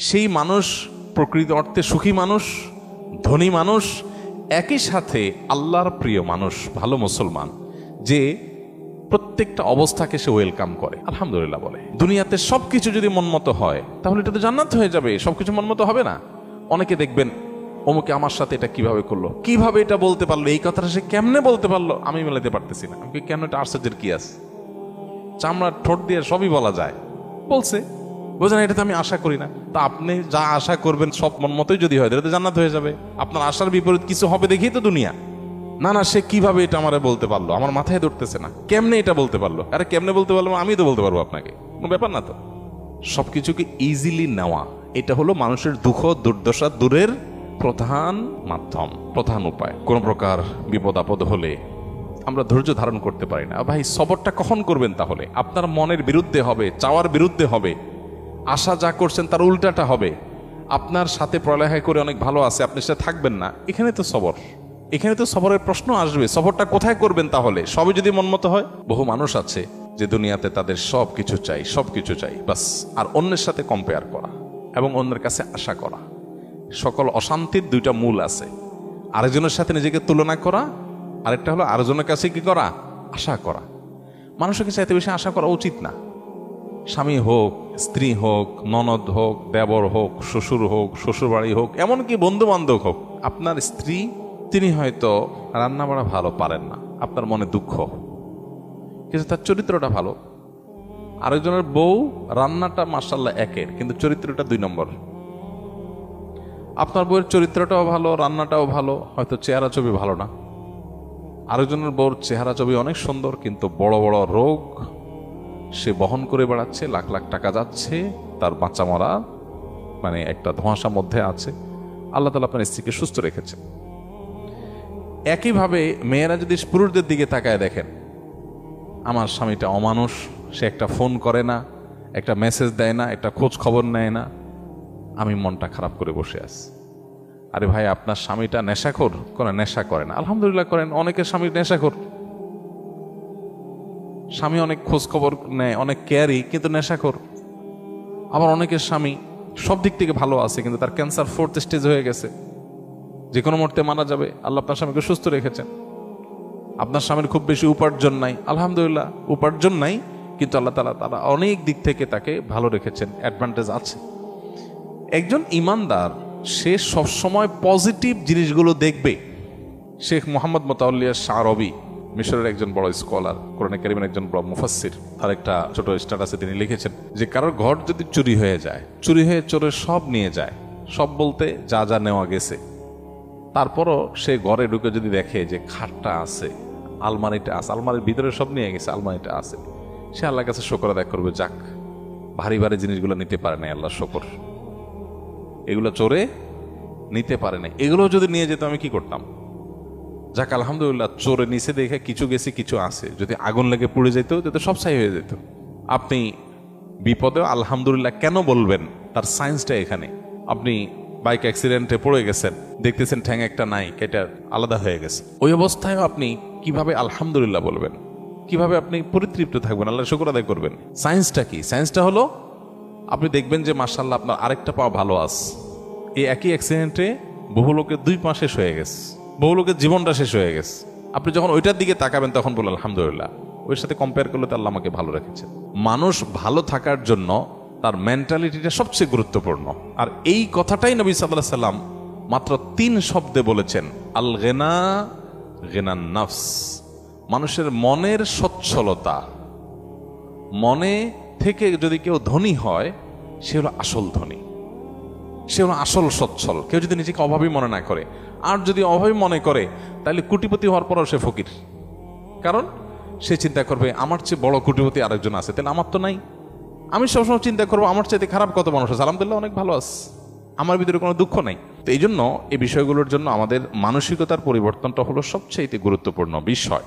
সেই মানুষ প্রকৃত অর্থে সুখী মানুষ, ধনী মানুষ, একই সাথে আল্লাহর প্রিয় মানুষ, ভালো মুসলমান, যে প্রত্যেকটা অবস্থাকে সে ওয়েলকাম করে, আলহামদুলিল্লাহ বলে। দুনিয়াতে সবকিছু যদি মনমতো হয় তাহলে এটা তো জান্নাত হয়ে যাবে। সবকিছু মনমতো হবে না। অনেকে দেখবেন অমুকে আমার সাথে এটা কিভাবে করলো, কিভাবে এটা বলতে পারলো, এই কথাটা সে কেমনে বলতে পারলো, আমি মেলাতে পারতেছি না। আমি কেন, এটা আশ্চর্যের কি আছে? চামড়া ঠোঁট দিয়ে সবই বলা যায়, বলছে, বোঝেন, এটা তো আমি আশা করি না। তা আপনি যা আশা করবেন সব মন মতোই যদি হয় তাহলে তো জান্নাত হয়ে যাবে। আপনার আশার বিপরীত কিছু হবে দেখেই তো দুনিয়া। না না, সে কিভাবে এটা আমারে বলতে পারলো, আমার মাথায় ধরতেছে না, কেমনে এটা বলতে পারলো। আরে কেমনে বলতে পারলো, আমি তো বলতে পারবো আপনাকে, কোনো ব্যাপার না তো। সবকিছুকে ইজিলি নেওয়া, এটা হলো মানুষের দুঃখ দুর্দশা দূরের প্রধান মাধ্যম, প্রধান উপায়। কোন প্রকার বিপদ আপদ হলে আমরা ধৈর্য ধারণ করতে পারি না। ভাই, সবরটা কখন করবেন? তাহলে আপনার মনের বিরুদ্ধে হবে, চাওয়ার বিরুদ্ধে হবে, আশা যা করছেন তার উল্টাটা হবে। আপনার সাথে পড়ালেখা করে অনেক ভালো আছে, আপনি সেটা থাকবেন না, এখানে তো সবর, এখানে তো সবরের প্রশ্ন আসবে। সবরটা কোথায় করবেন তাহলে? সবই যদি মনমতো হয়। বহু মানুষ আছে যে দুনিয়াতে তাদের সব কিছু চাই, সব কিছু চাই বাস, আর অন্যের সাথে কম্পেয়ার করা এবং অন্যের কাছে আশা করা। সকল অশান্তির দুইটা মূল আছে, আরেকজনের সাথে নিজেকে তুলনা করা, আরেকটা হলো আরেকজনের কাছে কি করা, আশা করা। মানুষের কাছে এত বেশি আশা করা উচিত না। স্বামী হোক, স্ত্রী হোক, ননদ হোক, দেবর হোক, শ্বশুর হোক, শ্বশুরবাড়ি হোক, এমনকি বন্ধু বান্ধব হোক, আপনার স্ত্রী, তিনি হয়তো রান্না বাড়া ভালো পারেন না, আপনার মনে দুঃখ, কিন্তু তার চরিত্রটা ভালো। আরেকজনের বউ রান্নাটা মাশাআল্লাহ একের, কিন্তু চরিত্রটা 2 নম্বর। আপনার বউয়ের চরিত্রটাও ভালো, রান্নাটাও ভালো, হয়তো চেহারা ছবি ভালো না। আরেকজনের বউর চেহারা ছবি অনেক সুন্দর, কিন্তু বড় বড় রোগ সে বহন করে বেড়াচ্ছে, লাখ লাখ টাকা যাচ্ছে, তার বাঁচা মরা মানে একটা ধোঁয়াশা মধ্যে আছে। আল্লাহ তাআলা আপনার স্ত্রীকে সুস্থ রেখেছে। একইভাবে মেয়েরা যদি পুরুষদের দিকে তাকায় দেখেন, আমার স্বামীটা অমানুষ, সে একটা ফোন করে না, একটা মেসেজ দেয় না, একটা খোঁজ খবর নেয় না, আমি মনটা খারাপ করে বসে আছি। আরে ভাই, আপনার স্বামীটা নেশাখোর? নেশা করে না, আলহামদুলিল্লাহ করেন। অনেকের স্বামী নেশাখোর, স্বামী অনেক খোঁজ খবর নেয়, অনেক কেয়ারি, কিন্তু নেশাখোর। আবার অনেকের স্বামী সব দিক থেকে ভালো আছে, কিন্তু তার ক্যান্সার 4th স্টেজ হয়ে গেছে, যে কোনো মুহূর্তে মারা যাবে। আল্লাহ আপনার স্বামীকে সুস্থ রেখেছেন। আপনার স্বামীর খুব বেশি উপার্জন নাই, আলহামদুলিল্লাহ উপার্জন নাই, কিন্তু আল্লাহ তাআলা অনেক দিক থেকে তাকে ভালো রেখেছেন, অ্যাডভান্টেজ আছে। একজন ইমানদার সে সবসময় পজিটিভ জিনিসগুলো দেখবে। শেখ মোহাম্মদ মোতাওয়াল্লিয়া শারবি, মিশরের একজন বড় স্কলার, কোরআনে কারীমের একজন বড় মুফাসসির, তার একটা ছোট স্ট্যাটাসে তিনি লিখেছেন যে কারোর ঘর যদি চুরি হয়ে যায়, চুরি হয়ে চোরের সব নিয়ে যায়, সব বলতে যা যা নেওয়া গেছে, তারপরও সে ঘরে ঢুকে যদি দেখে যে খাটটা আছে, আলমারিটা আছে, আলমারির ভিতরে সব নিয়ে গেছে, আলমারিটা আছে, সে আল্লাহর কাছে শুকর আদায় করবে, যাক ভারী ভারী জিনিসগুলো নিতে পারে না, আল্লাহ শুকর, এগুলো চোরে নিতে পারে না, এগুলো যদি নিয়ে যেত আমি কি করতাম, যাক আলহামদুলিল্লাহ চোরে নিচে দেখে কিছু গেছে কিছু আছে, যদি আগুন লেগে পুড়ে যেত যাতে সব ছাই হয়ে যেত। আপনি বিপদে আলহামদুলিল্লাহ কেন বলবেন, তার সায়েন্সটা এখানে। আপনি বাইক অ্যাক্সিডেন্টে পড়ে গেছেন, দেখতেছেন ঠ্যাং একটা নাই, কেটে আলাদা হয়ে গেছে, ওই অবস্থায় আপনি কিভাবে আলহামদুলিল্লাহ বলবেন, কিভাবে আপনি পরিতৃপ্ত থাকবেন, আল্লাহ শুকর আদায় করবেন? সায়েন্সটা কি? সায়েন্সটা হলো আপনি দেখবেন যে মাশাআল্লাহ আপনার আরেকটা পা ভালো আছে। এই একই অ্যাক্সিডেন্টে বহু লোকের 2 পা শেষ হয়ে গেছে, বহু লোকের জীবনটা শেষ হয়ে গেছে। আপনি যখন ওইটার দিকে তাকাবেন তখন বললেন আলহামদুলিল্লাহ, ওই সাথে কম্পেয়ার করলে তো আল্লাহ আমাকে ভালো রেখেছে। মানুষ ভালো থাকার জন্য তার মেন্টালিটিটা সবচেয়ে গুরুত্বপূর্ণ। আর এই কথাটাই নবী সাল্লাল্লাহু আলাইহি সাল্লাম মাত্র 3 শব্দে বলেছেন, আল গিনা গিনান নাফস। মানুষের মনের সচ্ছলতা, মনে থেকে যদি কেউ ধনী হয় সে হলো আসল ধনী, সে হলো আসল সচ্ছল। কেউ যদি নিজেকে অভাবী মনে না করে, আর যদি অভাবী মনে করে তাহলে কোটিপতি হওয়ার পরও সে ফকির। কারণ সে চিন্তা করবে আমার চেয়ে বড় কোটিপতি আরেকজন আছে, তাহলে আমার তো নাই। আমি সবসময় চিন্তা করবো আমার চাইতে খারাপ কত মানুষ আছে, আলহামদুলিল্লাহ অনেক ভালো আছে, আমার ভিতরে কোনো দুঃখ নাই। তো এই জন্য এই বিষয়গুলোর জন্য আমাদের মানসিকতার পরিবর্তনটা হলো সবচেয়ে গুরুত্বপূর্ণ বিষয়।